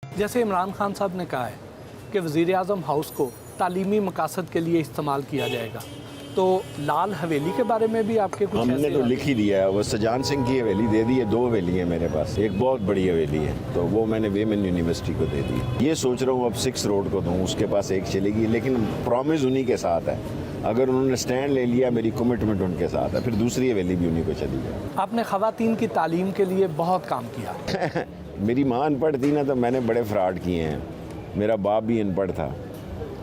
जैसे इमरान खान साहब ने कहा है कि वज़ीर आज़म हाउस को तालीमी मकासद के लिए इस्तेमाल किया जाएगा, तो लाल हवेली के बारे में भी आपके कुछ हमने तो लिख ही दिया है। वो सजान सिंह की हवेली दे दी है, 2 हवेली है मेरे पास, एक बहुत बड़ी हवेली है तो वो मैंने वेमन यूनिवर्सिटी को दे दी है। ये सोच रहा हूँ अब 6 रोड को दूँ, उसके पास एक चलेगी, लेकिन प्रॉमिस उन्हीं के साथ है। अगर उन्होंने स्टैंड ले लिया, मेरी कमिटमेंट उनके साथ है, फिर दूसरी हवेली भी उन्हीं को चली जाए। आपने ख़वातीन की तालीम के लिए बहुत काम किया। मेरी माँ अनपढ़ थी ना, तो मैंने बड़े फ्रॉड किए हैं। मेरा बाप भी अनपढ़ था,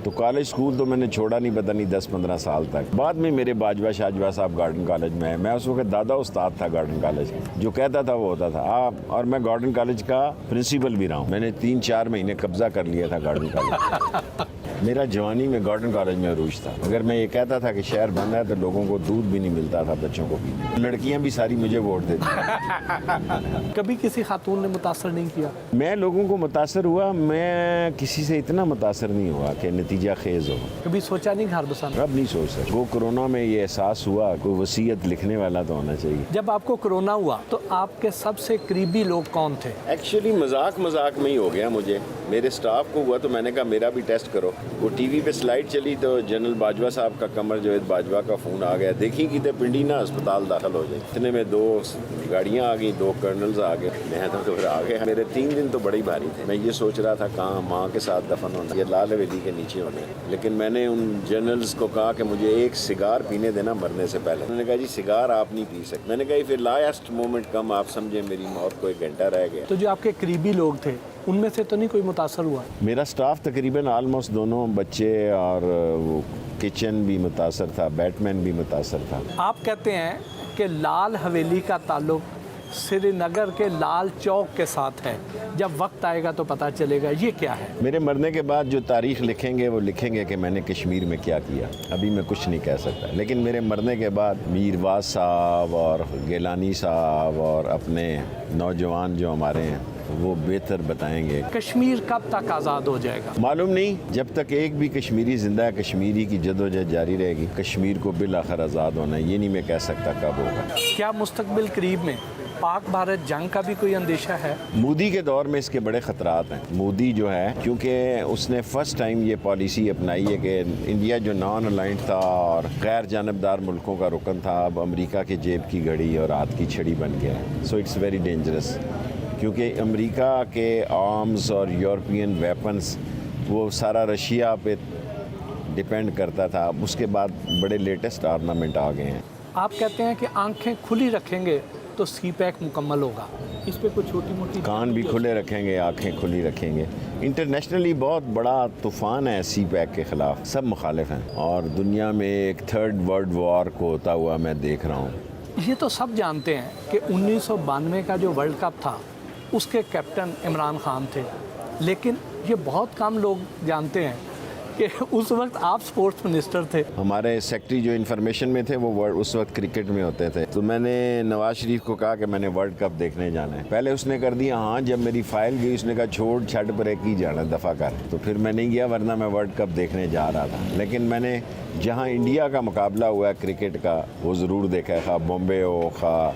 तो कॉलेज स्कूल तो मैंने छोड़ा नहीं, पता नहीं 10-15 साल तक। बाद में मेरे बाजवा शाजवा साहब गार्डन कॉलेज में है, मैं उस वक्त दादा उस्ताद था गार्डन कॉलेज, जो कहता था वो होता था। और मैं गार्डन कॉलेज का प्रिंसिपल भी रहा हूँ। मैंने 3-4 महीने कब्जा कर लिया था गार्डन कॉलेज। मेरा जवानी में गार्डन कॉलेज में अरूज था। अगर मैं ये कहता था कि शहर बंद है तो लोगों को दूध भी नहीं मिलता था बच्चों को पीने। लड़कियां भी सारी मुझे वोट देती। कभी किसी खातून ने मुतासर नहीं किया? मैं लोगों को मुतासर हुआ, मैं किसी से इतना मुतासर नहीं हुआ कि नतीजा खेज हो। कभी सोचा नहीं घर बसाना? अब नहीं सोच सकता। वो कोरोना में ये एहसास हुआ, कोई वसीयत लिखने वाला तो होना चाहिए। जब आपको कोरोना हुआ तो आपके सबसे करीबी लोग कौन थे? एक्चुअली मजाक में ही हो गया मुझे। मेरे स्टाफ को हुआ तो मैंने कहा मेरा भी टेस्ट करो। वो टीवी पे स्लाइड चली तो जनरल बाजवा साहब का, कमर जावेद बाजवा का फ़ोन आ गया, देखी कि पिंडी ना अस्पताल दाखिल हो जाए। इतने में 2 गाड़ियाँ आ गई, 2 कर्नल्स आ गए, मैं तो फिर आ गया। मेरे 3 दिन तो बड़े भारी थे। मैं ये सोच रहा था कहाँ माँ के साथ दफन होना, ये लाल हवेली के नीचे होना है। लेकिन मैंने उन जनरल्स को कहा कि मुझे एक सिगार पीने देना मरने से पहले। उन्होंने कहा जी सिगार आप नहीं पी सकते। मैंने कहा फिर लास्ट मोमेंट कम, आप समझे मेरी मौत को 1 घंटा रह गया। तो जो आपके करीबी लोग थे उनमें से तो नहीं कोई मुतासर हुआ? मेरा स्टाफ तकरीबन आलमोस्ट दोनों बच्चे और वो किचन भी मुतासर था, बैटमैन भी मुतासर था। आप कहते हैं कि लाल हवेली का ताल्लुक श्रीनगर के लाल चौक के साथ है, जब वक्त आएगा तो पता चलेगा। ये क्या है? मेरे मरने के बाद जो तारीख लिखेंगे वो लिखेंगे कि मैंने कश्मीर में क्या किया। अभी मैं कुछ नहीं कह सकता, लेकिन मेरे मरने के बाद मीरवाज साहब और गिलानी साहब और अपने नौजवान जो हमारे हैं वो बेहतर बताएंगे। कश्मीर कब तक आज़ाद हो जाएगा? मालूम नहीं, जब तक एक भी कश्मीरी जिंदा है, कश्मीरी की जदोजहद जारी रहेगी। कश्मीर को बिल आखिर आज़ाद होना है, ये नहीं मैं कह सकता कब होगा। क्या मुस्तकबिल करीब में पाक भारत जंग का भी कोई अंदेशा है? मोदी के दौर में इसके बड़े ख़तरात हैं। मोदी जो है, क्योंकि उसने फर्स्ट टाइम ये पॉलिसी अपनाई है कि इंडिया जो नॉन अलाइंड था और गैर जानबदार मुल्कों का रुकन था, अब अमेरिका के जेब की घड़ी और हाथ की छड़ी बन गया है। सो इट्स वेरी डेंजरस, क्योंकि अमेरिका के आर्म्स और यूरोपियन वेपन्स वो सारा रशिया पे डिपेंड करता था। अब उसके बाद बड़े लेटेस्ट आर्मामेंट आ गए हैं। आप कहते हैं कि आंखें खुली रखेंगे तो CPEC मुकम्मल होगा। इस पे कुछ छोटी मोटी कान भी खुले रखेंगे, आंखें खुली रखेंगे। इंटरनेशनली बहुत बड़ा तूफ़ान है CPEC के ख़िलाफ़, सब मुखालिफ हैं और दुनिया में एक 3rd वर्ल्ड वॉर को होता हुआ मैं देख रहा हूँ। ये तो सब जानते हैं कि 1992 का जो वर्ल्ड कप था उसके कैप्टन इमरान खान थे, लेकिन ये बहुत कम लोग जानते हैं कि उस वक्त आप स्पोर्ट्स मिनिस्टर थे। हमारे सेक्रेटरी जो इन्फॉर्मेशन में थे वो उस वक्त क्रिकेट में होते थे। तो मैंने नवाज शरीफ को कहा कि मैंने वर्ल्ड कप देखने जाना है। पहले उसने कर दिया हाँ, जब मेरी फाइल गई उसने कहा छोड़ छड़ पर एक ही जाना, दफ़ा कर। तो फिर मैं नहीं गया, वरना मैं वर्ल्ड कप देखने जा रहा था। लेकिन मैंने जहाँ इंडिया का मुकाबला हुआ है क्रिकेट का वो ज़रूर देखा है, खा बॉम्बे हो, खा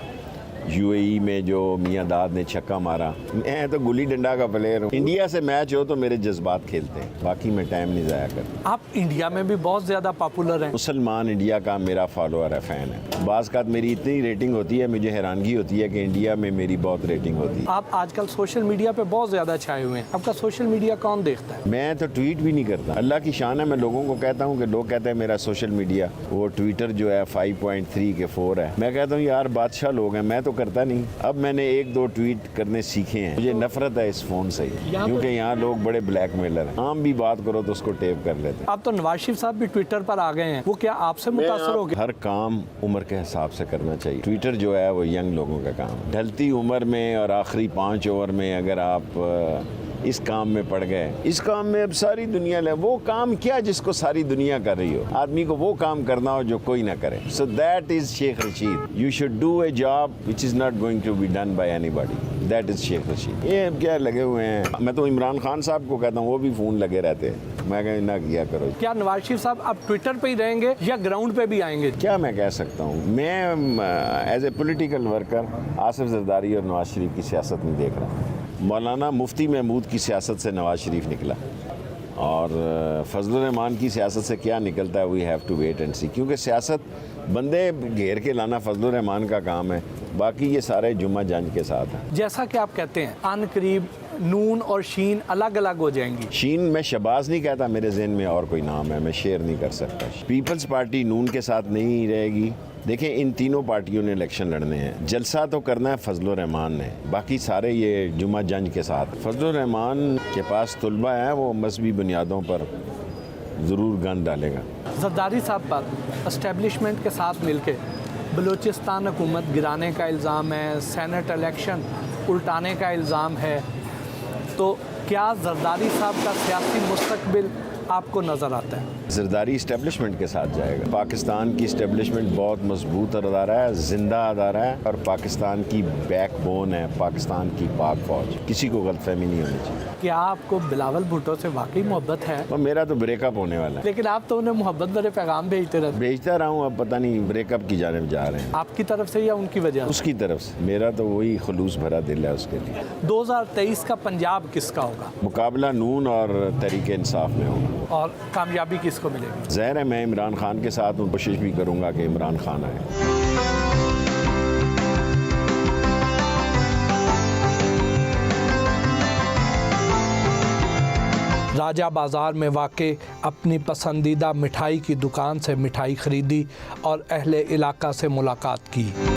UAE में जो मियाँ दाद ने छक्का मारा। मैं तो गुल्ली डंडा का प्लेयर हूँ। इंडिया से मैच हो तो मेरे जज्बात खेलते हैं, बाकी मैं टाइम नहीं ज़ाया करता। आप इंडिया में भी बहुत ज़्यादा पॉपुलर हैं। मुसलमान इंडिया का मेरा फॉलोअर है, फ़ैन है। बाज़ का मेरी इतनी रेटिंग होती है, मुझे हैरानगी होती है कि इंडिया में मेरी बहुत रेटिंग होती है। आप आजकल सोशल मीडिया पे बहुत ज़्यादा छाए हुए हैं। आपका सोशल मीडिया कौन देखता है? मैं तो ट्वीट भी नहीं करता। अल्लाह की शान है, मैं लोगों को कहता हूँ कि लोग कहते हैं मेरा सोशल मीडिया वो ट्विटर जो है 5.3 के 4 है। मैं कहता हूँ यार बादशाह लोग हैं, मैं तो करता नहीं। अब मैंने 1-2 ट्वीट करने सीखे हैं। मुझे नफरत है इस फ़ोन से, क्योंकि यहाँ लोग बड़े ब्लैकमेलर हैं। आम भी बात करो तो उसको टेप कर लेते हैं। अब तो नवाज शरीफ साहब भी ट्विटर पर आ गए हैं, वो क्या आपसे मुतासर हो गए? हर काम उम्र के हिसाब से करना चाहिए। ट्विटर जो है वो यंग लोगों का काम है। ढलती उम्र में और आखिरी 5 ओवर में अगर आप इस काम में पड़ गए, इस काम में अब सारी दुनिया ले, वो काम क्या जिसको सारी दुनिया कर रही हो, आदमी को वो काम करना हो जो कोई ना करे। So that is Sheikh Rashid. You should do a job which is not going to be done by anybody. That is Sheikh Rashid. ये अब क्या लगे हुए हैं। मैं तो इमरान खान साहब को कहता हूँ, वो भी फ़ोन लगे रहते हैं। मैं कहीं ना किया करो। क्या नवाज शरीफ साहब अब ट्विटर पे ही रहेंगे या ग्राउंड पे भी आएंगे? क्या मैं कह सकता हूँ। मैं as a political worker Asif Zardari और नवाज शरीफ की सियासत नहीं देख रहा। مولانا مفتی محمود کی سیاست سے نواز شریف نکلا، اور فضل الرحمان کی سیاست سے کیا نکلتا ہے we have to wait and see, کیونکہ سیاست بندے گھیر کے لانا فضل الرحمان کا کام ہے، باقی یہ سارے جمعہ جنج کے ساتھ ہیں۔ جیسا کہ آپ کہتے ہیں عن قریب نون اور شین الگ الگ ہو جائیں گی۔ شین میں شہباز نہیں کہتا، میرے ذہن میں اور کوئی نام ہے، میں شیئر نہیں کر سکتا۔ پیپلز پارٹی نون کے ساتھ نہیں رہے گی۔ دیکھیں ان تینوں پارٹیوں نے الیکشن لڑنے ہیں، جلسہ تو کرنا ہے فضل الرحمان نے، باقی سارے یہ جمعہ جنج کے ساتھ۔ فضل الرحمان کے پاس طلبہ ہیں، وہ مذہبی بنیادوں پر ضرور گند ڈالے گا۔ زرداری صاحب پر اسٹیبلشمنٹ کے ساتھ مل کے بلوچستان حکومت گرانے کا الزام ہے، سینٹ الیکشن الٹانے کا الزام ہے، تو کیا زرداری صاحب کا سیاسی مستقبل آپ کو نظر آتا ہے؟ زرداری اسٹیبلشمنٹ کے ساتھ جائے گا۔ پاکستان کی اسٹیبلشمنٹ بہت مضبوط ادارہ ہے، زندہ ادارہ ہے، اور پاکستان کی بیک بون ہے، پاکستان کی پاک فوج، کسی کو غلط فہمی نہیں ہونی چاہیے۔ کیا آپ کو بلاول بھٹو سے واقعی محبت ہے؟ اور میرا تو بریک اپ ہونے والا ہے، لیکن آپ تو انہیں محبت بھرے پیغام بھیجتے رہتے، بھیجتا رہا ہوں، اب پتہ نہیں بریک اپ کی جانب جا رہے ہیں۔ آپ کی طرف سے یا ان کی وجہ سے؟ اس کی طرف سے، میرا تو وہی خلوص بھرا دل ہے اس کے لیے۔ 2023 کا پنجاب کس کا ہوگا مقابلہ نون اور تحریک انصاف میں ہوگا، اور کامیابی کس کو ملے گی؟ ظاہر ہے میں عمران خان کے ساتھ ہوں، کوشش بھی کروں گا کہ عمران خان آئے۔ راجہ بازار میں واقع اپنی پسندیدہ مٹھائی کی دکان سے مٹھائی خریدی اور اہل علاقہ سے ملاقات کی۔